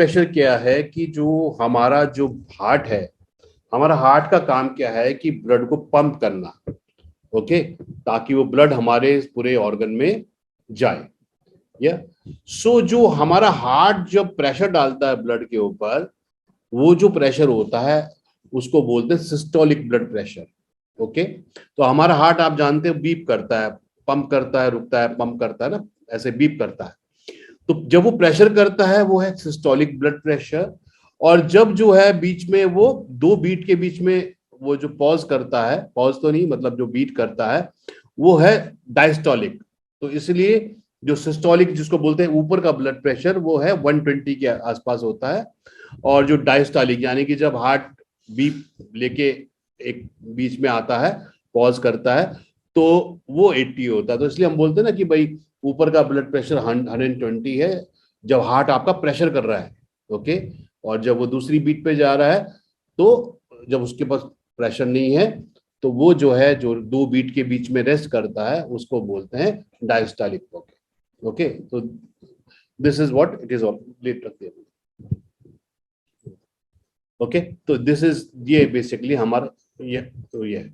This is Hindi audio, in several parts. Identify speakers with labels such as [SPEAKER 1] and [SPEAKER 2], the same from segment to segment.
[SPEAKER 1] प्रेशर क्या है कि जो हमारा जो हार्ट है, हमारा हार्ट का काम क्या है कि ब्लड को पंप करना, ओके, ताकि वो ब्लड हमारे पूरे ऑर्गन में जाए। या सो जो हमारा हार्ट जब प्रेशर डालता है ब्लड के ऊपर, वो जो प्रेशर होता है उसको बोलते हैं सिस्टोलिक ब्लड प्रेशर। ओके, तो हमारा हार्ट आप जानते हो बीप करता है, पंप करता है, रुकता है, पंप करता है ना, ऐसे बीप करता है। तो जब वो प्रेशर करता है वो है सिस्टोलिक ब्लड प्रेशर। और जब जो है बीच में वो दो बीट के बीच में वो जो पॉज करता है, पॉज तो नहीं मतलब जो बीट करता है, वो है डायस्टोलिक। तो इसलिए जो सिस्टोलिक जिसको बोलते हैं ऊपर का ब्लड प्रेशर वो है 120 के आसपास होता है। और जो डायस्टोलिक यानी कि जब हार्ट बीप लेके एक बीच में आता है, पॉज करता है, तो वो 80 होता है। तो इसलिए हम बोलते हैं ना कि भाई ऊपर का ब्लड प्रेशर 120 है जब हार्ट आपका प्रेशर कर रहा है, ओके। और जब वो दूसरी बीट पे जा रहा है, तो जब उसके पास प्रेशर नहीं है, तो वो जो है जो दो बीट के बीच में रेस्ट करता है उसको बोलते हैं डायस्टोलिक। ओके ओके, तो this is what it is all later. Okay, तो दिस इज ये बेसिकली हमारा ये। तो ये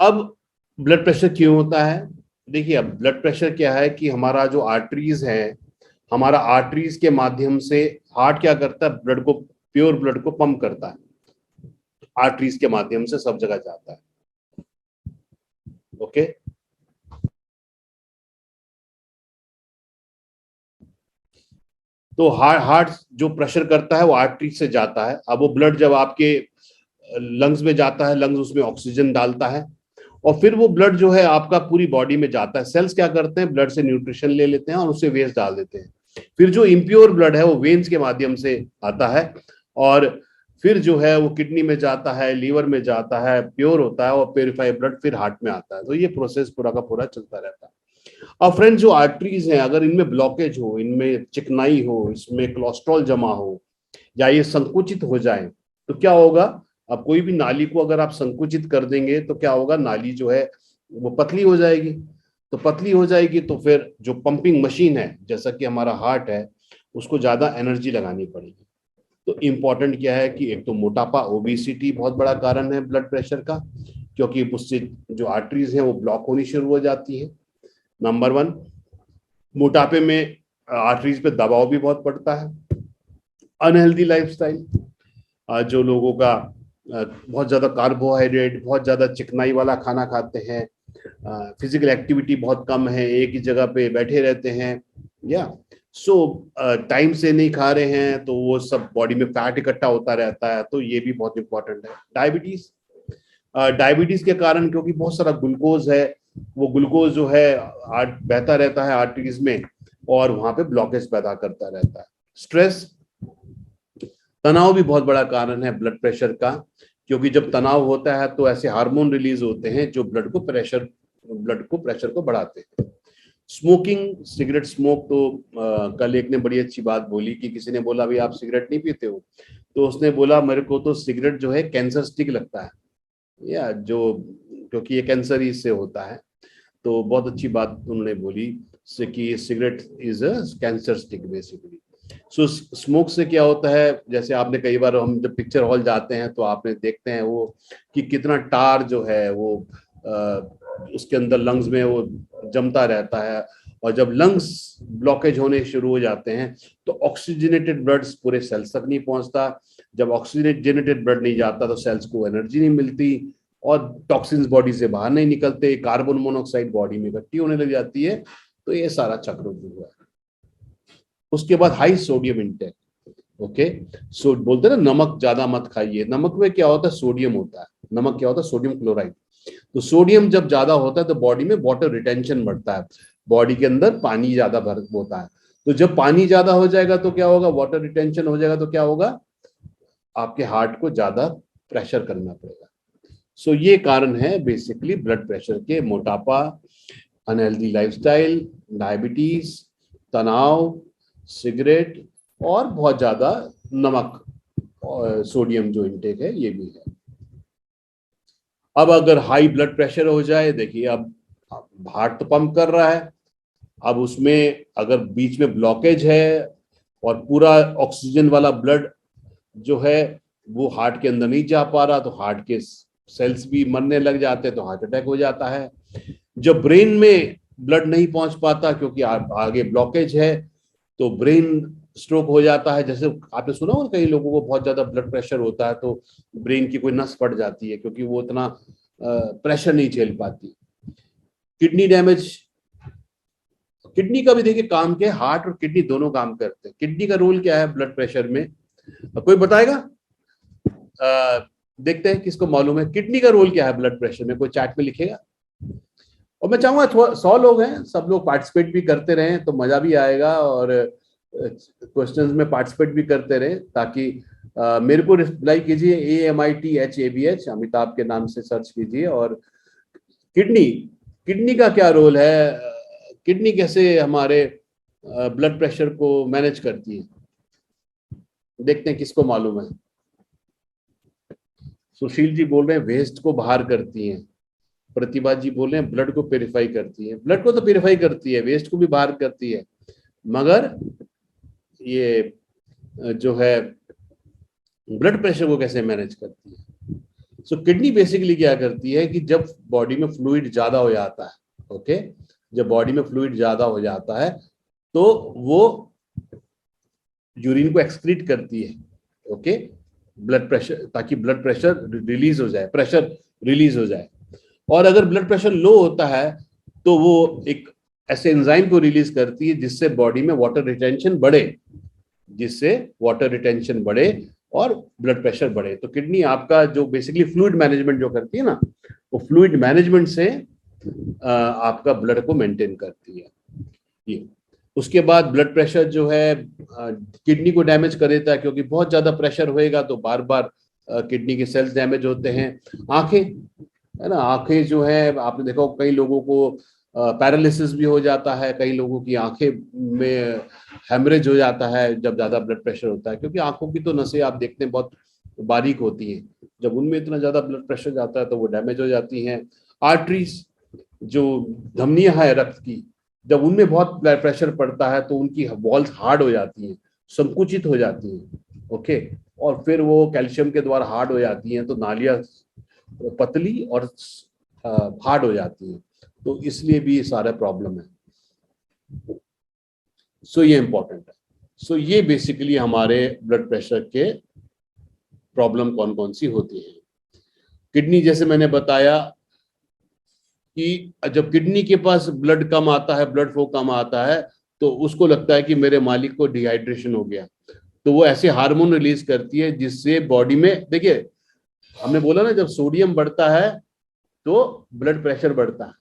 [SPEAKER 1] अब ब्लड प्रेशर क्यों होता है? देखिए, अब ब्लड प्रेशर क्या है कि हमारा जो आर्टरीज है, हमारा आर्टरीज के माध्यम से हार्ट क्या करता है, ब्लड को, प्योर ब्लड को पंप करता है, आर्टरीज के माध्यम से सब जगह जाता है। ओके, तो हार्ट जो प्रेशर करता है वो आर्टरी से जाता है। अब वो ब्लड जब आपके लंग्स में जाता है, लंग्स उसमें ऑक्सीजन डालता है, और फिर वो ब्लड जो है आपका पूरी बॉडी में जाता है। सेल्स क्या करते हैं, ब्लड से न्यूट्रिशन ले लेते हैं और उसे वेस्ट डाल देते हैं। फिर जो इम्प्योर ब्लड है वो वेन्स के माध्यम से आता है, और फिर जो है वो किडनी में जाता है, लीवर में जाता है, प्योर होता है, और प्योरीफाइड ब्लड फिर हार्ट में आता है। तो ये प्रोसेस पूरा का पूरा चलता रहता है। अब फ्रेंड्स, जो आर्टरीज हैं अगर इनमें ब्लॉकेज हो, इनमें चिकनाई हो, इसमें कोलेस्ट्रॉल जमा हो, या ये संकुचित हो जाए, तो क्या होगा? अब कोई भी नाली को अगर आप संकुचित कर देंगे तो क्या होगा, नाली जो है वो पतली हो जाएगी। तो पतली हो जाएगी तो फिर जो पंपिंग मशीन है जैसा कि हमारा हार्ट है, उसको ज्यादा एनर्जी लगानी पड़ेगी। तो इम्पोर्टेंट क्या है कि एक तो मोटापा, ओबेसिटी बहुत बड़ा कारण है ब्लड प्रेशर का, क्योंकि उससे जो आर्टरीज हैं वो ब्लॉक होनी शुरू हो जाती है। नंबर वन, मोटापे में आर्टरीज पे दबाव भी बहुत पड़ता है। अनहेल्दी लाइफस्टाइल, जो लोगों का बहुत ज्यादा कार्बोहाइड्रेट, बहुत ज्यादा चिकनाई वाला खाना खाते हैं, फिजिकल एक्टिविटी बहुत कम है, एक ही जगह पे बैठे रहते हैं, या टाइम से नहीं खा रहे हैं, तो वो सब बॉडी में फैट इकट्ठा होता रहता है। तो ये भी बहुत इंपॉर्टेंट है। डायबिटीज, डायबिटीज के कारण क्योंकि बहुत सारा ग्लूकोज है, वो ग्लूकोज जो है बहता रहता है आर्टरीज में, और वहां पे ब्लॉकेज पैदा करता रहता है। स्ट्रेस, तनाव भी बहुत बड़ा कारण है ब्लड प्रेशर का, क्योंकि जब तनाव होता है तो ऐसे हार्मोन रिलीज होते हैं जो ब्लड को प्रेशर को बढ़ाते हैं। स्मोकिंग, सिगरेट स्मोक, तो कल एक ने बड़ी अच्छी बात बोली कि किसी ने बोला भाई आप सिगरेट नहीं पीते हो, तो उसने बोला मेरे को तो सिगरेट जो है कैंसर स्टिक लगता है, या जो, क्योंकि ये कैंसर ही इससे होता है। तो बहुत अच्छी बात उन्होंने बोली से कि cigarette is a cancer stick basically. So smoke से क्या होता है, जैसे आपने कई बार, हम जब पिक्चर हॉल जाते हैं तो आपने देखते हैं वो कि कितना टार जो है वो उसके अंदर लंग्स में वो जमता रहता है। और जब लंग्स ब्लॉकेज होने शुरू हो जाते हैं तो ऑक्सीजनेटेड ब्लड पूरे सेल्स तक नहीं पहुंचता। जब ऑक्सीजनेटेड ब्लड नहीं जाता तो सेल्स को एनर्जी नहीं मिलती, और टॉक्सिन्स बॉडी से बाहर नहीं निकलते, कार्बन मोनोऑक्साइड बॉडी में इकट्ठी होने लग जाती है। तो ये सारा चक्र हुआ है। उसके बाद हाई सोडियम इंटेक। ओके, सो बोलते हैं ना नमक ज्यादा मत खाइए। नमक में क्या होता है, सोडियम होता है। नमक क्या होता है, सोडियम क्लोराइड। तो सोडियम जब ज्यादा होता है तो बॉडी में वाटर रिटेंशन बढ़ता है, बॉडी के अंदर पानी ज्यादा भर होता है। तो जब पानी ज्यादा हो जाएगा तो क्या होगा, वाटर रिटेंशन हो जाएगा, तो क्या होगा, आपके हार्ट को ज्यादा प्रेशर करना पड़ेगा। सो ये कारण है बेसिकली ब्लड प्रेशर के, मोटापा, अनहेल्दी लाइफस्टाइल, डायबिटीज, तनाव, सिगरेट, और बहुत ज्यादा नमक और सोडियम जो इंटेक है ये भी है। अब अगर हाई ब्लड प्रेशर हो जाए, देखिए अब हार्ट तो पंप कर रहा है, अब उसमें अगर बीच में ब्लॉकेज है, और पूरा ऑक्सीजन वाला ब्लड जो है वो हार्ट के अंदर नहीं जा पा रहा, तो हार्ट के सेल्स भी मरने लग जाते हैं, तो हार्ट अटैक हो जाता है। जब ब्रेन में ब्लड नहीं पहुंच पाता क्योंकि आगे ब्लॉकेज है, तो ब्रेन स्ट्रोक हो जाता है। जैसे आपने सुना होगा कई लोगों को बहुत ज्यादा ब्लड प्रेशर होता है तो ब्रेन की कोई नस फट जाती है क्योंकि वो इतना प्रेशर नहीं झेल पाती। किडनी डैमेज, किडनी का भी देखिए काम क्या है, हार्ट और किडनी दोनों काम करते हैं। किडनी का रोल क्या है ब्लड प्रेशर में, कोई बताएगा? देखते हैं किसको मालूम है किडनी का रोल क्या है ब्लड प्रेशर में, कोई चैट में लिखेगा। और मैं चाहूंगा 100 लोग हैं, सब लोग पार्टिसिपेट भी करते रहें तो मजा भी आएगा, और क्वेश्चंस में पार्टिसिपेट भी करते रहे, ताकि मेरे को रिप्लाई कीजिए AMITHABH, अमिताभ के नाम से सर्च कीजिए। और किडनी, किडनी का क्या रोल है, किडनी कैसे हमारे ब्लड प्रेशर को मैनेज करती है, देखते हैं किसको मालूम है। सुशील जी बोल रहे हैं वेस्ट को बाहर करती हैं। प्रतिभा जी बोल रहे हैं ब्लड को प्योरीफाई करती है। ब्लड को तो प्योरीफाई करती है, वेस्ट को भी बाहर करती है, मगर ये जो है ब्लड प्रेशर को कैसे मैनेज करती है। सो किडनी बेसिकली क्या करती है कि जब बॉडी में फ्लूइड ज्यादा हो जाता है, ओके, जब बॉडी में फ्लूइड ज्यादा हो जाता है तो वो यूरिन को एक्सक्रीट करती है, ओके, ब्लड प्रेशर, ताकि ब्लड प्रेशर रिलीज हो जाए, प्रेशर रिलीज हो जाए। और अगर ब्लड प्रेशर लो होता है तो वो एक ऐसे एंजाइम को रिलीज करती है जिससे बॉडी में वाटर रिटेंशन बढ़े, जिससे वाटर रिटेंशन बढ़े और ब्लड प्रेशर बढ़े। तो किडनी आपका जो बेसिकली फ्लूइड मैनेजमेंट जो करती है ना, वो फ्लूइड मैनेजमेंट से आपका ब्लड को मेंटेन करती है ये। उसके बाद ब्लड प्रेशर जो है किडनी को डैमेज कर देता है, क्योंकि बहुत ज्यादा प्रेशर होएगा तो बार बार किडनी के सेल्स डैमेज होते हैं। आंखें, है ना, आंखें जो है आपने देखा कई लोगों को पैरालिसिस भी हो जाता है, कई लोगों की आंखें में हेमरेज हो जाता है जब ज्यादा ब्लड प्रेशर होता है, क्योंकि आंखों की तो नसें आप देखते हैं बहुत बारीक होती हैं, जब उनमें इतना ज्यादा ब्लड प्रेशर जाता है तो वो डैमेज हो जाती हैं। आर्टरीज, जो धमनियां है रक्त की, जब उनमें बहुत ब्लड प्रेशर पड़ता है तो उनकी वॉल्स हार्ड हो जाती हैं, संकुचित हो जाती हैं, ओके, और फिर वो कैल्शियम के द्वारा हार्ड हो जाती हैं, तो नालियां पतली और हार्ड हो जाती हैं, तो इसलिए भी ये सारा प्रॉब्लम है। सो ये इंपॉर्टेंट है। सो ये बेसिकली हमारे ब्लड प्रेशर के प्रॉब्लम कौन कौन सी होती है। किडनी, जैसे मैंने बताया कि जब किडनी के पास ब्लड कम आता है, ब्लड फ्लो कम आता है, तो उसको लगता है कि मेरे मालिक को डिहाइड्रेशन हो गया, तो वो ऐसे हार्मोन रिलीज करती है जिससे बॉडी में, देखिए हमने बोला ना जब सोडियम बढ़ता है तो ब्लड प्रेशर बढ़ता है,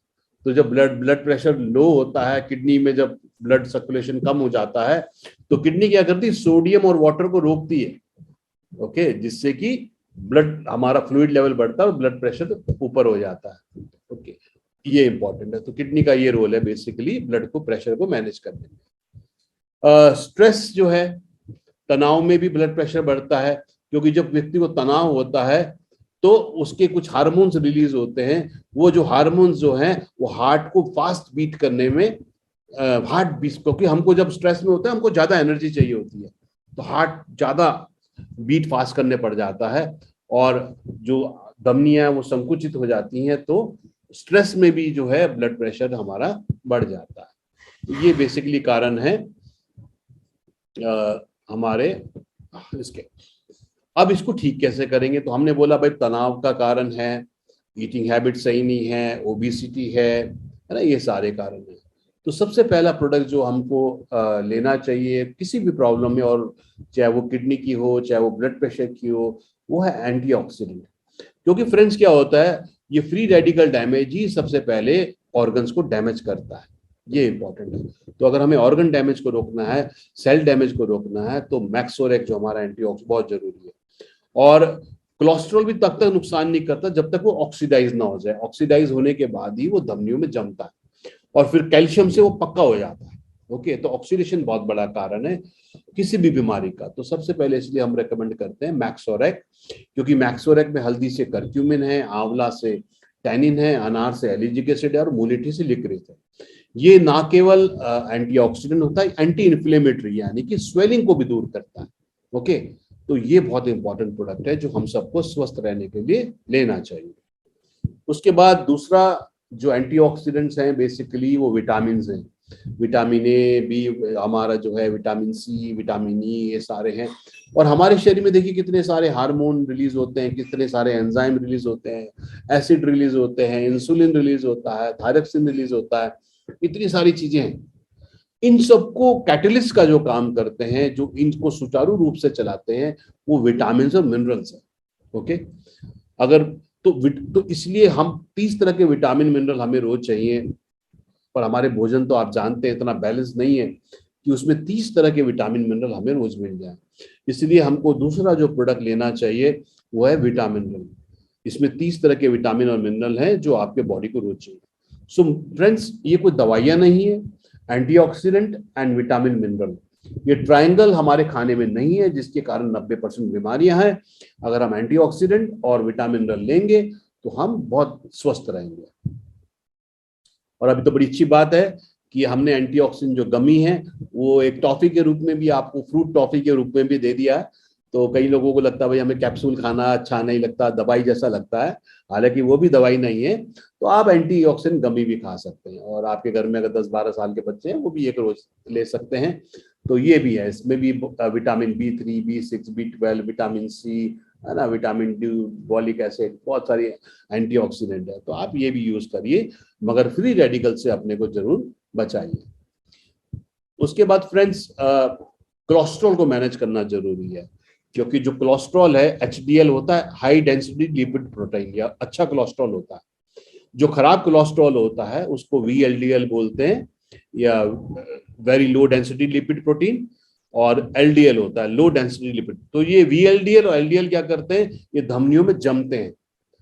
[SPEAKER 1] तो जब ब्लड प्रेशर लो होता है किडनी में, जब ब्लड सर्कुलेशन कम हो जाता है तो किडनी क्या करती है, सोडियम और वाटर को रोकती है, ओके, जिससे कि ब्लड हमारा फ्लूइड लेवल बढ़ता है और ब्लड प्रेशर ऊपर हो जाता है, ओके, ये इंपॉर्टेंट है। तो किडनी का ये रोल है बेसिकली ब्लड को, प्रेशर को मैनेज करने में। स्ट्रेस जो है, तनाव में भी ब्लड प्रेशर बढ़ता है, क्योंकि जब व्यक्ति को तनाव होता है तो उसके कुछ हार्मोन्स रिलीज होते हैं, वो जो हार्मोन्स जो हैं वो हार्ट को फास्ट बीट करने में, हार्ट बीट, क्योंकि हमको जब स्ट्रेस में होता है हमको ज्यादा एनर्जी चाहिए होती है, तो हार्ट ज्यादा बीट फास्ट करने पड़ जाता है, और जो धमनियां हैं वो संकुचित हो जाती हैं, तो स्ट्रेस में भी जो है ब्लड प्रेशर हमारा बढ़ जाता है। तो ये बेसिकली कारण है हमारे इसके। अब इसको ठीक कैसे करेंगे, तो हमने बोला भाई तनाव का कारण है, ईटिंग हैबिट सही नहीं है, ओबेसिटी है ना, ये सारे कारण हैं। तो सबसे पहला प्रोडक्ट जो हमको लेना चाहिए किसी भी प्रॉब्लम में, और चाहे वो किडनी की हो चाहे वो ब्लड प्रेशर की हो, वो है एंटीऑक्सीडेंट। क्योंकि फ्रेंड्स क्या होता है, ये फ्री रेडिकल डैमेज ही सबसे पहले ऑर्गन्स को डैमेज करता है, ये इंपॉर्टेंट है। तो अगर हमें ऑर्गन डैमेज को रोकना है, सेल डैमेज को रोकना है, तो मैक्सोरेक जो हमारा एंटीऑक्सीडेंट बहुत जरूरी है। और कोलेस्ट्रॉल भी तब तक नुकसान नहीं करता जब तक वो ऑक्सीडाइज ना हो जाए, ऑक्सीडाइज होने के बाद ही वो धमनियों में जमता है और फिर कैल्शियम से वो पक्का हो जाता है, ओके। तो ऑक्सीडेशन बहुत बड़ा कारण है किसी भी बीमारी का। तो सबसे पहले इसलिए हम रेकमेंड करते हैं मैक्सोरेक, क्योंकि मैक्सोरेक में हल्दी से करक्यूमिन है, आंवला से टैनिन है, अनार से एलिजिक एसिड है और मोलिटी से लिक्रिस है। ये ना केवल एंटीऑक्सीडेंट होता है, एंटी इन्फ्लेमेटरी यानी कि स्वेलिंग को भी दूर करता है। ओके, तो ये बहुत इंपॉर्टेंट प्रोडक्ट है जो हम सबको स्वस्थ रहने के लिए लेना चाहिए। उसके बाद दूसरा जो एंटीऑक्सीडेंट्स हैं बेसिकली वो विटामिन हैं। विटामिन ए, बी, हमारा जो है विटामिन सी, विटामिन ई, ये सारे हैं। और हमारे शरीर में देखिए कितने सारे हार्मोन रिलीज होते हैं, कितने सारे एंजाइम रिलीज होते हैं, एसिड रिलीज होते हैं, इंसुलिन रिलीज होता है, थायरॉक्सिन रिलीज होता है, इतनी सारी चीजें हैं। इन सबको कैटलिस्ट का जो काम करते हैं, जो इनको सुचारू रूप से चलाते हैं, वो विटामिन और मिनरल्स है। ओके, अगर तो इसलिए हम 30 तरह के विटामिन मिनरल हमें रोज चाहिए, पर हमारे भोजन तो आप जानते हैं इतना बैलेंस नहीं है कि उसमें 30 तरह के विटामिन मिनरल हमें रोज मिल जाए। इसलिए हमको दूसरा जो प्रोडक्ट लेना चाहिए वो है विटामिन मिनरल। इसमें 30 तरह के विटामिन और मिनरल हैं जो आपके बॉडी को रोज चाहिए। सो फ्रेंड्स, ये कोई दवाइयां नहीं है, एंटीऑक्सीडेंट एंड विटामिन मिनरल, ये ट्रायंगल हमारे खाने में नहीं है जिसके कारण 90% बीमारियां हैं। अगर हम एंटीऑक्सीडेंट और विटामिन मिनरल लेंगे तो हम बहुत स्वस्थ रहेंगे। और अभी तो बड़ी अच्छी बात है कि हमने एंटीऑक्सीडेंट जो गमी है वो एक टॉफी के रूप में भी आपको, फ्रूट टॉफी के रूप में भी दे दिया है। तो कई लोगों को लगता है भाई हमें कैप्सूल खाना अच्छा नहीं लगता, दवाई जैसा लगता है, हालांकि वो भी दवाई नहीं है। तो आप एंटीऑक्सीडेंट गमी भी खा सकते हैं, और आपके घर में अगर 10-12 साल के बच्चे हैं वो भी एक रोज ले सकते हैं। तो ये भी है, इसमें भी vitamin B3, B6, B12, vitamin C, है ना, विटामिन डी, बॉलिक एसिड, बहुत सारी एंटीऑक्सीडेंट है। तो आप ये भी यूज करिए, मगर फ्री रेडिकल से अपने को जरूर बचाइए। उसके बाद फ्रेंड्स, कोलेस्ट्रॉल को मैनेज करना जरूरी है, क्योंकि जो कोलेस्ट्रॉल है HDL होता है, हाई डेंसिटी लिपिड प्रोटीन, या अच्छा कोलेस्ट्रॉल होता है। जो खराब कोलेस्ट्रॉल होता है उसको VLDL बोलते हैं, या very low density lipid protein, और LDL होता है, लो डेंसिटी लिपिड। तो ये VLDL और LDL क्या करते हैं, ये धमनियों में जमते हैं।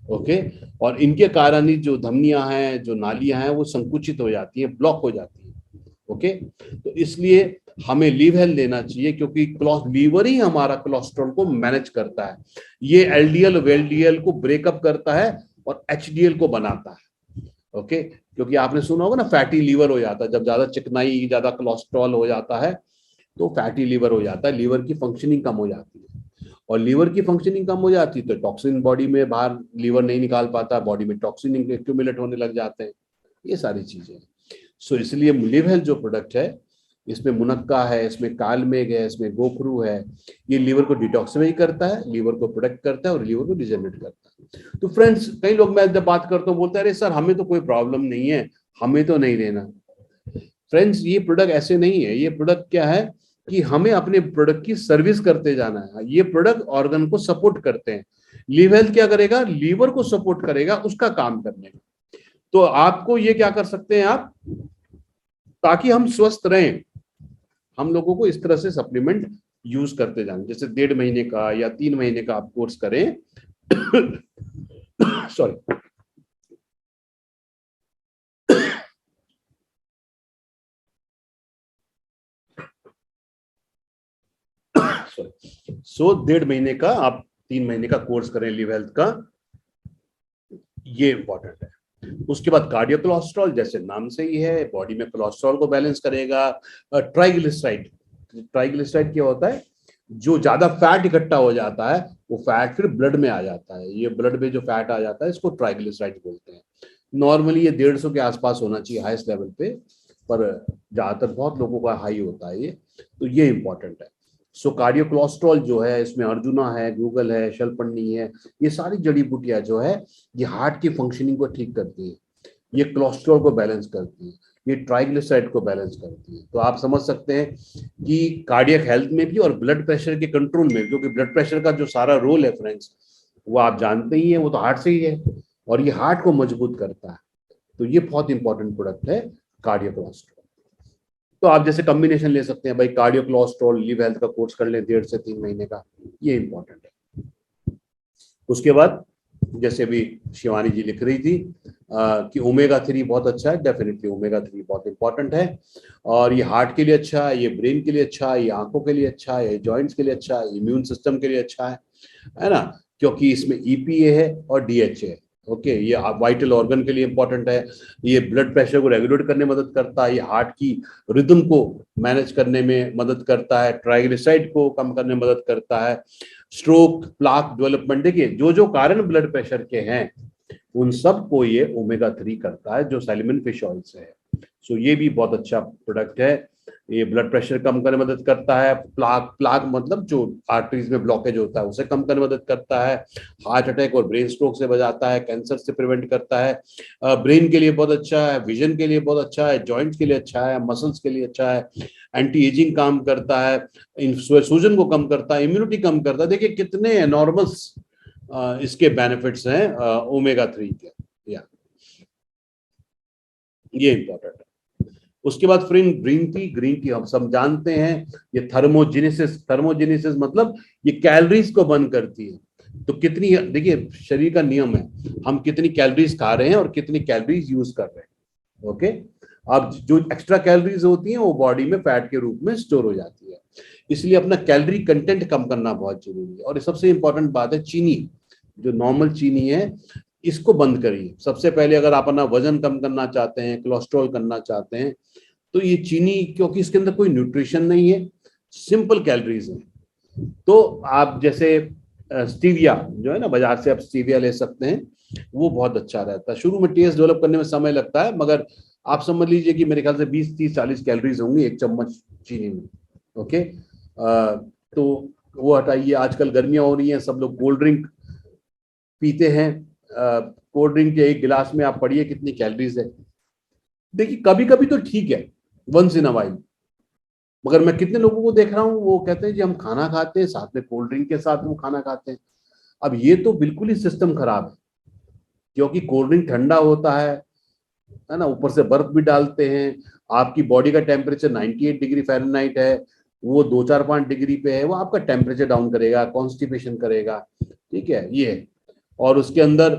[SPEAKER 1] ओके, और इनके कारण ही जो धमनियां हैं, जो नालियां हैं, वो संकुचित हो जाती हैं, ब्लॉक हो जाती हैं। ओके, तो इसलिए हमें लीव हेल्थ लेना चाहिए, क्योंकि लीवर ही हमारा कोलेस्ट्रॉल को मैनेज करता है। ये LDL और LDL को ब्रेकअप करता है और HDL को बनाता है। ओके, क्योंकि आपने सुना होगा ना, फैटी लीवर हो जाता है जब ज्यादा चिकनाई, ज्यादा कोलेस्ट्रॉल हो जाता है, तो फैटी लीवर हो जाता है, लीवर की फंक्शनिंग कम हो जाती है। और लीवर की फंक्शनिंग कम हो जाती है तो टॉक्सिन बॉडी में बाहर लीवर नहीं निकाल पाता, बॉडी में टॉक्सिन एक्यूमुलेट होने लग जाते हैं, ये सारी चीजें। सो इसलिए लिव हेल्थ जो प्रोडक्ट है, इसमें मुनक्का है, इसमें कालमेघ है, इसमें गोखरू है, ये लीवर को डिटॉक्सिफाई करता है, लीवर को प्रोटेक्ट करता है और लीवर को रिजेनरेट करता है। तो फ्रेंड्स, कई लोग, मैं जब बात करता हूँ बोलते हैं अरे सर हमें तो कोई प्रॉब्लम नहीं है, हमें तो नहीं लेना। फ्रेंड्स, ये प्रोडक्ट ऐसे नहीं है। ये प्रोडक्ट क्या है कि हमें अपने प्रोडक्ट की सर्विस करते जाना है। ये प्रोडक्ट ऑर्गन को सपोर्ट करते हैं। लिव हेल्थ क्या करेगा, लीवर को सपोर्ट करेगा उसका काम करने का। तो आपको ये क्या कर सकते हैं आप, ताकि हम स्वस्थ रहें, हम लोगों को इस तरह से सप्लीमेंट यूज करते जाएं। जैसे 1.5 महीने का या 3 महीने का आप कोर्स करें सॉरी, सो 1.5 महीने का आप 3 महीने का कोर्स करें लिव हेल्थ का, ये इंपॉर्टेंट है। उसके बाद कार्डियो कोलेस्ट्रॉल, जैसे नाम से ही है, बॉडी में कोलेस्ट्रॉल को बैलेंस करेगा। ट्राइग्लिसराइड, ट्राइग्लिसराइड क्या होता है, जो ज्यादा फैट इकट्ठा हो जाता है वो फैट फिर ब्लड में आ जाता है। ये ब्लड में जो फैट आ जाता है इसको ट्राइग्लिसराइड बोलते हैं। नॉर्मली ये 150 के आसपास होना चाहिए हाईएस्ट लेवल पे, पर ज्यादातर बहुत लोगों का हाई होता है ये, तो ये इंपॉर्टेंट है। सो कार्डियो कोलेस्ट्रॉल जो है, इसमें अर्जुना है, गूगल है, शलपन्नी है, ये सारी जड़ी बूटियां जो है ये हार्ट की फंक्शनिंग को ठीक करती है, ये कोलेस्ट्रॉल को बैलेंस करती है, ये ट्राइग्लिसराइड को बैलेंस करती है। तो आप समझ सकते हैं कि कार्डियक हेल्थ में भी और ब्लड प्रेशर के कंट्रोल में, क्योंकि ब्लड प्रेशर का जो सारा रोल है फ्रेंड्स, वो आप जानते ही है, वो तो हार्ट से ही है, और ये हार्ट को मजबूत करता है। तो ये बहुत इंपॉर्टेंट प्रोडक्ट है कार्डियो कोलेस्ट्रॉल। तो आप जैसे कॉम्बिनेशन ले सकते हैं भाई, कार्डियो कोलेस्ट्रॉल लिव हेल्थ का कोर्स कर लें 1.5 से 3 महीने का, ये इंपॉर्टेंट है। उसके बाद जैसे अभी शिवानी जी लिख रही थी कि ओमेगा 3 बहुत अच्छा है, डेफिनेटली ओमेगा 3 बहुत इंपॉर्टेंट है, और ये हार्ट के लिए अच्छा है, ये ब्रेन के लिए अच्छा है, ये आंखों के लिए अच्छा है, ये जॉइंट्स के लिए अच्छा है, इम्यून सिस्टम के लिए अच्छा है ना, क्योंकि इसमें EPA है और DHA है। ओके, ये वाइटल ऑर्गन के लिए इंपॉर्टेंट है। ये ब्लड प्रेशर को रेगुलेट करने में मदद करता है, ये हार्ट की रिदम को मैनेज करने में मदद करता है, ट्राइग्लिसराइड को कम करने में मदद करता है, स्ट्रोक, प्लाक डेवलपमेंट, देखिए जो जो कारण ब्लड प्रेशर के हैं उन सब को ये ओमेगा 3 करता है जो सैल्मन फिश ऑयल से है। सो ये भी बहुत अच्छा प्रोडक्ट है। ये ब्लड प्रेशर कम करने में मदद करता है, प्लाक मतलब जो आर्टरीज में ब्लॉकेज होता है उसे कम करने में मदद करता है, हार्ट अटैक और ब्रेन स्ट्रोक से बचाता है, कैंसर से प्रिवेंट करता है, ब्रेन के लिए बहुत अच्छा है, विजन के लिए बहुत अच्छा है, जॉइंट्स के लिए अच्छा है, मसल्स के लिए अच्छा है, एंटी एजिंग काम करता है, सूजन को कम करता है, इम्यूनिटी कम करता है। देखिए कितने एनॉर्मस इसके बेनिफिट्स हैं ओमेगा 3 के। या ये इंपॉर्टेंट है। उसके बाद फ्रेंड ग्रीन टी हम सब जानते हैं, ये थर्मोजेनेसिस मतलब ये कैलोरीज को बर्न करती है। तो कितनी, देखिए शरीर का नियम है, हम कितनी कैलोरीज खा रहे हैं और कितनी कैलोरीज यूज कर रहे हैं। ओके, अब जो एक्स्ट्रा कैलोरीज होती हैं वो बॉडी में फैट के रूप में स्टोर हो जाती है, इसलिए अपना कैलोरी कंटेंट कम करना बहुत जरूरी है। और सबसे इंपॉर्टेंट बात है चीनी, जो नॉर्मल चीनी है इसको बंद करिए सबसे पहले। अगर आप अपना वजन कम करना चाहते हैं, कोलेस्ट्रॉल करना चाहते हैं, तो ये चीनी, क्योंकि इसके अंदर कोई न्यूट्रिशन नहीं है, सिंपल कैलोरीज है। तो आप जैसे स्टीविया जो है ना, बाजार से आप स्टीविया ले सकते हैं, वो बहुत अच्छा रहता है। शुरू में टेस्ट डेवलप करने में समय लगता है, मगर आप समझ लीजिए कि मेरे ख्याल से 20, 30, 40 कैलोरीज होंगी एक चम्मच चीनी में। ओके, तो वो हटाइए। आजकल गर्मियां हो रही हैं, सब लोग कोल्ड ड्रिंक पीते हैं। कोल्ड ड्रिंक के एक गिलास में आप पढ़िए कितनी कैलोरीज है। देखिए कभी कभी तो ठीक है, वंस इन अ वाइल, मगर मैं कितने लोगों को देख रहा हूँ वो कहते हैं कि हम खाना खाते हैं साथ में कोल्ड ड्रिंक के साथ वो खाना खाते हैं। अब ये तो बिल्कुल ही सिस्टम खराब है, क्योंकि कोल्ड ड्रिंक ठंडा होता है ना, ऊपर से बर्फ भी डालते हैं। आपकी बॉडी का टेम्परेचर 98 डिग्री फ़ारेनहाइट है, वो 2, 4, 5 डिग्री पे है, वो आपका टेम्परेचर डाउन करेगा, कॉन्स्टिपेशन करेगा। ठीक है, ये है। और उसके अंदर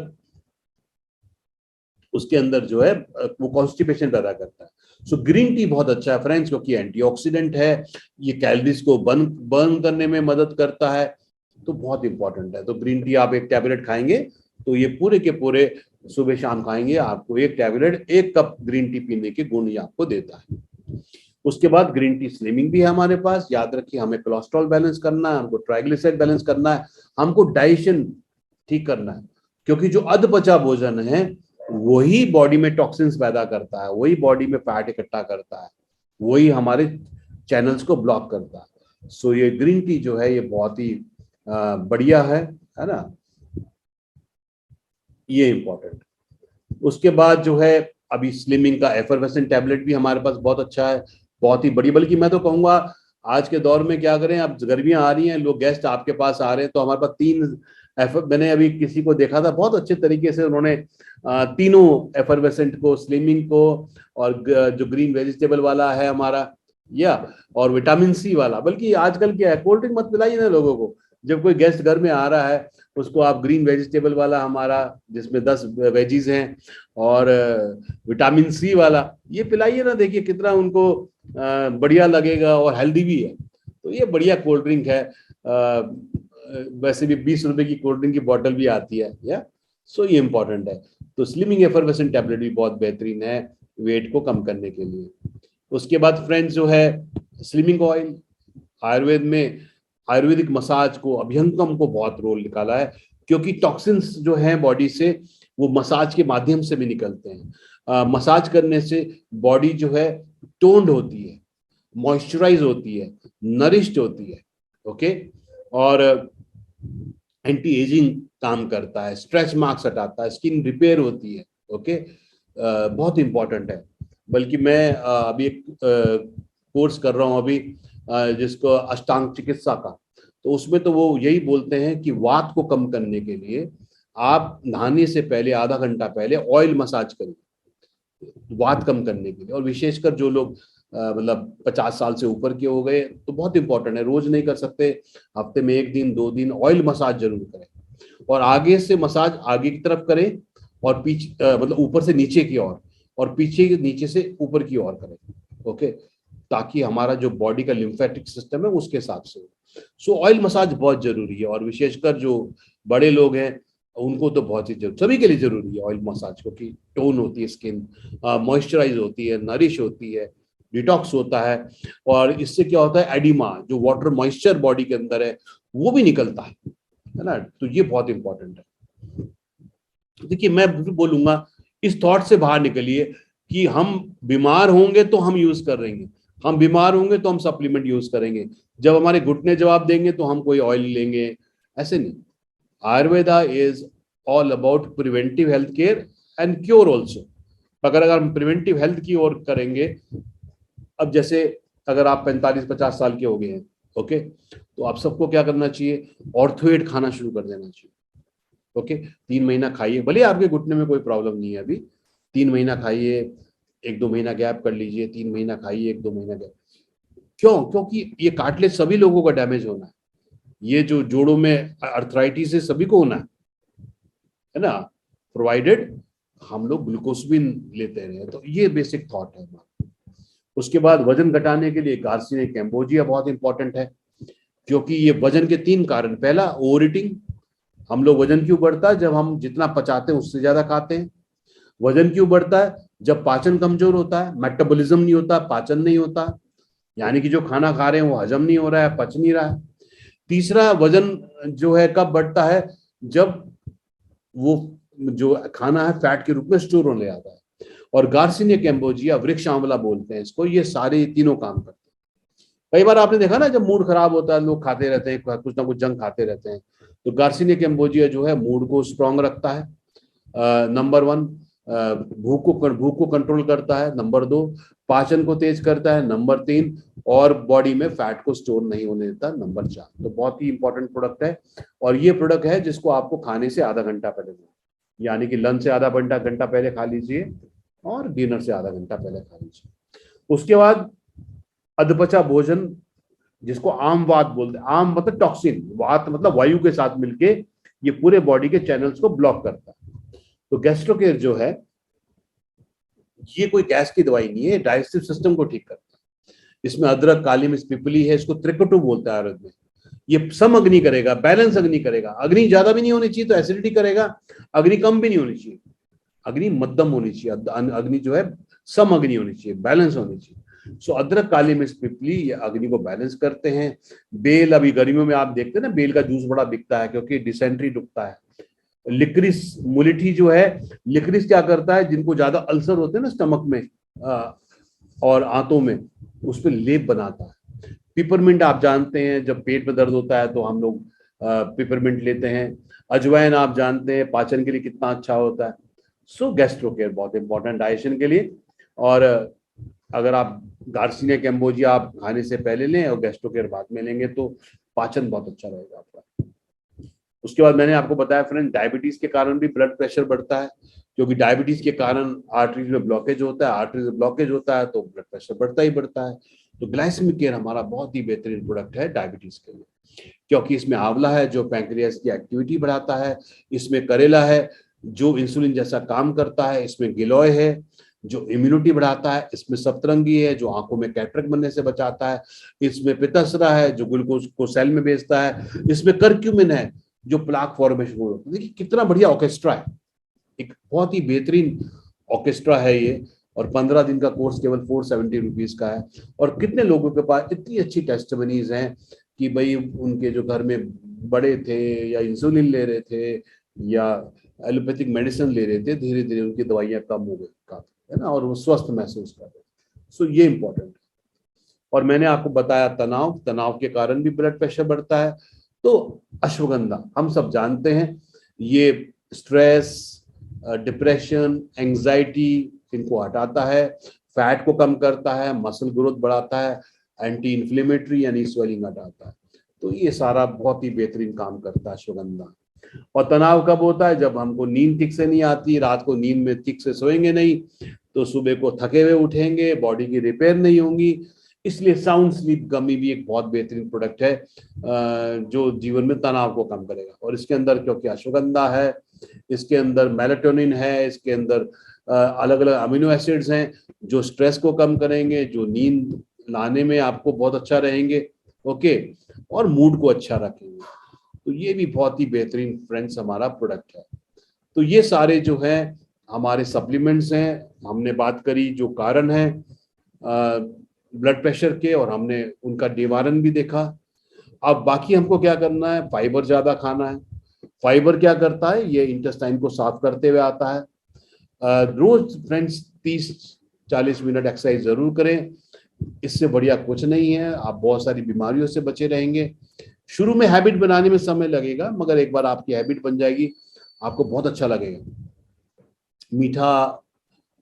[SPEAKER 1] जो है वो कॉन्स्टिपेशन पैदा करता है। सो ग्रीन टी बहुत अच्छा है फ्रेंड्स, क्योंकि एंटीऑक्सीडेंट है, ये कैलोरीज को बर्न करने में मदद करता है, तो बहुत इंपॉर्टेंट है। तो ग्रीन टी आप एक टैबलेट खाएंगे तो ये पूरे के पूरे सुबह शाम खाएंगे, आपको एक टैबलेट 1 कप ग्रीन टी पीने के गुण ये आपको देता है। उसके बाद ग्रीन टी स्लिमिंग भी है हमारे पास। याद रखिए, हमें कोलेस्ट्रॉल बैलेंस करना है, हमको ट्राइग्लिसराइड बैलेंस करना है, हमको डाइजेशन ठीक करना है, क्योंकि जो अधपचा भोजन है वही बॉडी में टॉक्सिन्स पैदा करता है, वही बॉडी में फैट इकट्ठा करता है, वही हमारे चैनल्स को ब्लॉक करता है। सो ये ग्रीन टी जो है ये बहुत ही बढ़िया है ना, ये इंपॉर्टेंट। उसके बाद जो है अभी स्लिमिंग का एफरवेसेंट टैबलेट भी हमारे पास बहुत अच्छा है, बहुत ही बड़ी, बल्कि मैं तो कहूंगा आज के दौर में क्या करें, अब गर्मियां आ रही हैं, लोग गेस्ट आपके पास आ रहे हैं, तो हमारे पास 3 मैंने अभी किसी को देखा था बहुत अच्छे तरीके से उन्होंने तीनों एफरवेसेंट को, स्लिमिंग को, और जो ग्रीन वेजिटेबल वाला है हमारा, या और विटामिन सी वाला। बल्कि आजकल क्या है, कोल्ड ड्रिंक मत पिलाइए ना लोगों को, जब कोई गेस्ट घर में आ रहा है उसको आप ग्रीन वेजिटेबल वाला हमारा जिसमें 10 वेजीज हैं और विटामिन सी वाला ये पिलाइए ना, देखिए कितना उनको बढ़िया लगेगा और हेल्दी भी है। तो ये बढ़िया कोल्ड ड्रिंक है। वैसे भी 20 रुपए की कोल्ड ड्रिंक की बॉटल भी आती है, या सो ये इंपॉर्टेंट है। तो स्लिमिंग एफरवेसेंट टैबलेट भी बहुत बेहतरीन है वेट को कम करने के लिए। उसके बाद फ्रेंड्स जो है स्लिमिंग ऑयल, आयुर्वेद में आयुर्वेदिक मसाज को, अभ्यंगम को बहुत रोल निकाला है, क्योंकि टॉक्सिन्स जो हैं बॉडी से वो मसाज के माध्यम से भी निकलते हैं। मसाज करने से बॉडी जो है टोन्ड होती है, मॉइस्चराइज होती है, नरिश्ड होती है। ओके, और एंटी एजिंग काम करता है, स्ट्रेच मार्क्स हटाता है, स्किन रिपेयर होती है। ओके, बहुत इंपॉर्टेंट है। बल्कि मैं अभी एक कोर्स कर रहा हूँ अभी जिसको अष्टांग चिकित्सा का, तो उसमें तो वो यही बोलते हैं कि वात को कम करने के लिए आप नहाने से पहले आधा घंटा पहले ऑयल मसाज करिए, वात कम करने के लिए। और विशेषकर जो लोग मतलब 50 साल से ऊपर के हो गए तो बहुत इंपॉर्टेंट है, रोज नहीं कर सकते, हफ्ते में 1 दिन 2 दिन ऑयल मसाज जरूर करें। और आगे से मसाज आगे की तरफ करें, और पीछे मतलब ऊपर से नीचे की ओर, और पीछे नीचे से ऊपर की ओर करें। ओके, ताकि हमारा जो बॉडी का लिम्फेटिक सिस्टम है उसके हिसाब से। सो ऑयल मसाज बहुत जरूरी है, और विशेषकर जो बड़े लोग हैं उनको तो बहुत ही सभी के लिए जरूरी है ऑयल मसाज, क्योंकि टोन होती है स्किन, मॉइस्चराइज होती है, नरिश होती है, डिटॉक्स होता है, और इससे क्या होता है एडिमा, जो वाटर मॉइस्चर बॉडी के अंदर है वो भी निकलता है ना। तो ये बहुत इंपॉर्टेंट है। देखिए मैं बोलूंगा इस थॉट से बाहर निकलिए कि हम बीमार होंगे तो हम यूज कर रहेंगे, हम बीमार होंगे तो हम सप्लीमेंट यूज करेंगे, जब हमारे घुटने जवाब देंगे तो हम कोई ऑयल लेंगे, ऐसे नहीं। Ayurveda is all about preventive health care and cure also. अगर हम प्रिवेंटिव हेल्थ की ओर करेंगे, अब जैसे अगर आप 45-50 साल के हो गए हैं, ओके, तो आप सबको क्या करना चाहिए, ऑर्थोएड खाना शुरू कर देना चाहिए। ओके, 3 महीना खाइए, भले आपके घुटने में कोई प्रॉब्लम नहीं है अभी, 3 महीना खाइए, 1-2 महीना गैप कर लीजिए, 3 महीना खाइए, 1-2 महीना गैप। क्यों? क्योंकि ये कार्टिलेज सभी लोगों का डैमेज होना है, ये जो जोड़ों में अर्थराइटिस है सभी को होना है ना, प्रोवाइडेड हम लोग ग्लूकोसबिन लेते रहे। तो ये बेसिक थॉट है हमारा। उसके बाद वजन घटाने के लिए गार्सिनिया कैम्बोजिया बहुत इंपॉर्टेंट है, क्योंकि ये वजन के 3 कारण। पहला, ओवर ईटिंग, हम लोग वजन क्यों बढ़ता है, जब हम जितना पचाते हैं उससे ज्यादा खाते हैं। वजन क्यों बढ़ता है, जब पाचन कमजोर होता है, मेटाबॉलिज्म नहीं होता, पाचन नहीं होता, यानी कि जो खाना खा रहे हैं वो हजम नहीं हो रहा है, पच नहीं रहा है। तीसरा, वजन जो है कब बढ़ता है, जब वो जो खाना है फैट के रूप में स्टोर होने जाता है। और गार्सिनिया कैम्बोजिया, वृक्ष आंवला बोलते हैं इसको, ये सारे तीनों काम करते हैं। कई बार आपने देखा ना, जब मूड खराब होता है लोग खाते रहते हैं, कुछ ना कुछ जंक खाते रहते हैं, तो गार्सिनिया कैम्बोजिया जो है मूड को स्ट्रांग रखता है, नंबर 1। भूख को कंट्रोल करता है, नंबर 2। पाचन को तेज करता है, नंबर 3। और बॉडी में फैट को स्टोर नहीं होने देता, नंबर 4। तो बहुत ही इंपॉर्टेंट प्रोडक्ट है, और ये प्रोडक्ट है जिसको आपको खाने से आधा घंटा पहले, यानी कि लंच से आधा घंटा पहले खा लीजिए, और डिनर से आधा घंटा पहले खा लीजिए। उसके बाद अधपचा भोजन, जिसको आम वात बोलते हैं, आम मतलब टॉक्सिन, वात मतलब वायु के साथ मिलके ये पूरे बॉडी के चैनल्स को ब्लॉक करता है। तो गैस्ट्रोकेयर जो है ये कोई गैस की दवाई नहीं है, डाइजेस्टिव सिस्टम को ठीक करता है। इसमें अदरक, काली मिर्च, पिपली है, इसको त्रिकटु बोलता है आयुर्वेद में। ये सम अग्नि करेगा, बैलेंस अग्नि करेगा, अग्नि ज्यादा भी नहीं होनी चाहिए तो एसिडिटी करेगा, अग्नि कम भी नहीं होनी चाहिए, अग्नि मध्यम होनी चाहिए, अग्नि जो है सम अग्नि होनी चाहिए, बैलेंस होनी चाहिए। सो अदरक, काली मिर्च, पिपली ये अग्नि को बैलेंस करते हैं। बेल, अभी गर्मियों में आप देखते हैं ना, बेल का जूस बड़ा बिकता है क्योंकि डिसेंट्री रुकता है। लिक्रिस, मुलिठी जो है, लिक्रिस क्या करता है, जिनको ज्यादा अल्सर होते हैं ना स्टमक में और आंतों में, उस पर लेप बनाता है। पिपरमिंट आप जानते हैं, जब पेट में दर्द होता है तो हम लोग पिपरमिंट लेते हैं। अजवाइन आप जानते हैं पाचन के लिए कितना अच्छा होता है। सो गैस्ट्रोकेयर बहुत इंपॉर्टेंट डाइजेशन के लिए। और अगर आप गार्सिनिया कैम्बोजिया आप खाने से पहले लें और गैस्ट्रोकेयर बाद में लेंगे तो पाचन बहुत अच्छा रहेगा आपका। उसके बाद मैंने आपको बताया फ्रेंड, डायबिटीज के कारण भी ब्लड प्रेशर बढ़ता है, क्योंकि डायबिटीज के कारण आर्टरीज में ब्लॉकेज होता है, आर्टरीज में ब्लॉकेज होता है तो ब्लड प्रेशर बढ़ता ही बढ़ता है। तो ग्लाइसेमिक केयर हमारा बहुत ही बेहतरीन प्रोडक्ट है डायबिटीज के लिए, क्योंकि इसमें आंवला है जो पैंक्रियास की एक्टिविटी बढ़ाता है, इसमें करेला है जो इंसुलिन जैसा काम करता है, इसमें गिलोय है जो इम्यूनिटी बढ़ाता है, इसमें सप्तरंगी है जो आंखों में कैटरेक्ट बनने से बचाता है, इसमें पित्तसरा है जो ग्लूकोज को सेल में भेजता है, इसमें करक्यूमिन है जो प्लाक फॉर्मेशन को रोकता है। देखिए कितना बढ़िया ऑर्केस्ट्रा है, एक बहुत ही बेहतरीन ऑर्केस्ट्रा है ये। और 15 दिन का कोर्स केवल 470 रुपीज का है। और कितने लोगों के पास इतनी अच्छी टेस्टिमनीज हैं कि भाई उनके जो घर में बड़े थे या इंसुलिन ले रहे थे या एलोपैथिक मेडिसिन ले रहे थे, धीरे धीरे उनकी दवाइयां कम हो गई काफी, है ना, और वो स्वस्थ महसूस कर रहे। सो ये इंपॉर्टेंट है। और मैंने आपको बताया तनाव, तनाव के कारण भी ब्लड प्रेशर बढ़ता है। तो अश्वगंधा हम सब जानते हैं, ये स्ट्रेस, डिप्रेशन, एंजाइटी इनको हटाता है, फैट को कम करता है, मसल ग्रोथ बढ़ाता है, एंटी इन्फ्लेमेटरी यानी स्वेलिंग हटाता है। तो ये सारा बहुत ही बेहतरीन काम करता है अश्वगंधा। और तनाव कब होता है, जब हमको नींद ठीक से नहीं आती, रात को नींद में ठीक से सोएंगे नहीं तो सुबह को थके हुए उठेंगे, बॉडी की रिपेयर नहीं होंगी। इसलिए साउंड स्लीप गमी भी एक बहुत बेहतरीन प्रोडक्ट है जो जीवन में तनाव को कम करेगा। और इसके अंदर क्योंकि अश्वगंधा है, इसके अंदर मेलाटोनिन है, इसके अंदर अलग अलग अमीनो एसिड्स हैं जो स्ट्रेस को कम करेंगे, जो नींद लाने में आपको बहुत अच्छा रहेंगे, ओके, और मूड को अच्छा रखेंगे। तो ये भी बहुत ही बेहतरीन फ्रेंड्स हमारा प्रोडक्ट है। तो ये सारे जो है हमारे सप्लीमेंट्स हैं, हमने बात करी जो कारण है ब्लड प्रेशर के, और हमने उनका निवारण भी देखा। अब बाकी हमको क्या करना है, फाइबर ज्यादा खाना है। फाइबर क्या करता है, ये इंटेस्टाइन को साफ करते हुए आता है। रोज फ्रेंड्स 30-40 मिनट एक्सरसाइज जरूर करें, इससे बढ़िया कुछ नहीं है। आप बहुत सारी बीमारियों से बचे रहेंगे। शुरू में हैबिट बनाने में समय लगेगा, मगर एक बार आपकी हैबिट बन जाएगी आपको बहुत अच्छा लगेगा। मीठा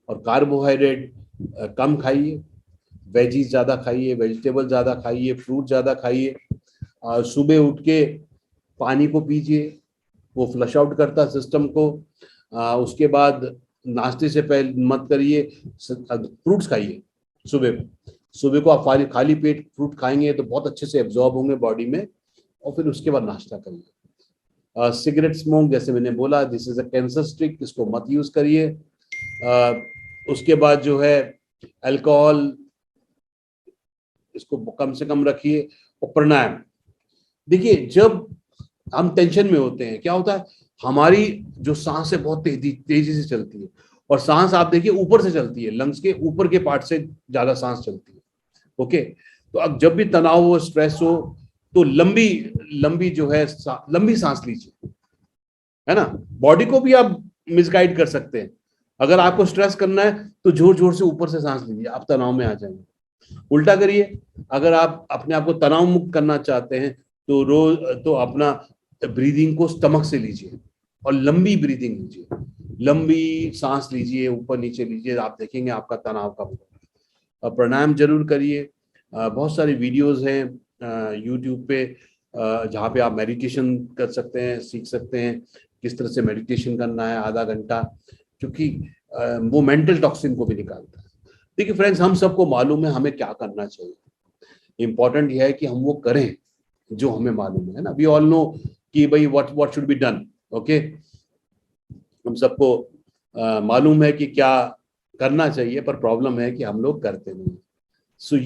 [SPEAKER 1] और कार्बोहाइड्रेट कम खाइए, वेजीज ज्यादा खाइए, वेजिटेबल ज्यादा खाइए, फ्रूट ज्यादा खाइए। सुबह उठ के पानी को पीजिए, वो फ्लश आउट करता है सिस्टम को। उसके बाद नाश्ते से पहले मत करिए, फ्रूट्स खाइए। सुबह को आप खाली पेट फ्रूट खाएंगे तो बहुत अच्छे से एब्जॉर्ब होंगे बॉडी में, और फिर उसके बाद नाश्ता करिए। सिगरेट स्मोक, जैसे मैंने बोला, this is a cancer stick, इसको मत यूज करिए। उसके बाद जो है अल्कोहल, इसको कम से कम रखिए। और प्राणायाम, देखिए जब हम टेंशन में होते हैं क्या होता है, हमारी जो सांस है बहुत तेजी से चलती है, और सांस आप देखिए ऊपर से चलती है, लंग्स के ऊपर के पार्ट से ज्यादा सांस चलती है। ओके, तो अब जब भी तनाव हो, स्ट्रेस हो, तो लंबी लंबी जो है लंबी सांस लीजिए, है ना। बॉडी को भी आप मिसगाइड कर सकते हैं। अगर आपको स्ट्रेस करना है तो जोर जोर से ऊपर से सांस लीजिए, आप तनाव में आ जाएंगे। उल्टा करिए, अगर आप अपने आप को तनाव मुक्त करना चाहते हैं तो रोज तो अपना ब्रीदिंग को स्टमक से लीजिए और लंबी ब्रीदिंग लीजिए, लंबी सांस लीजिए, ऊपर नीचे लीजिए, आप देखेंगे आपका तनाव कम होगा। प्राणायाम जरूर करिए। बहुत सारी वीडियोस हैं यूट्यूब पे जहाँ पे आप मेडिटेशन कर सकते हैं, सीख सकते हैं किस तरह से मेडिटेशन करना है आधा घंटा, क्योंकि वो मेंटल टॉक्सिन को भी निकालता है। देखिए फ्रेंड्स, हम सबको मालूम है हमें क्या करना चाहिए, इंपॉर्टेंट यह है कि हम वो करें जो हमें मालूम है ना। वी ऑल नो कि भाई what should be done. Okay, हम सबको मालूम है कि क्या करना चाहिए, पर प्रॉब्लम है कि हम लोग करते नहीं। सो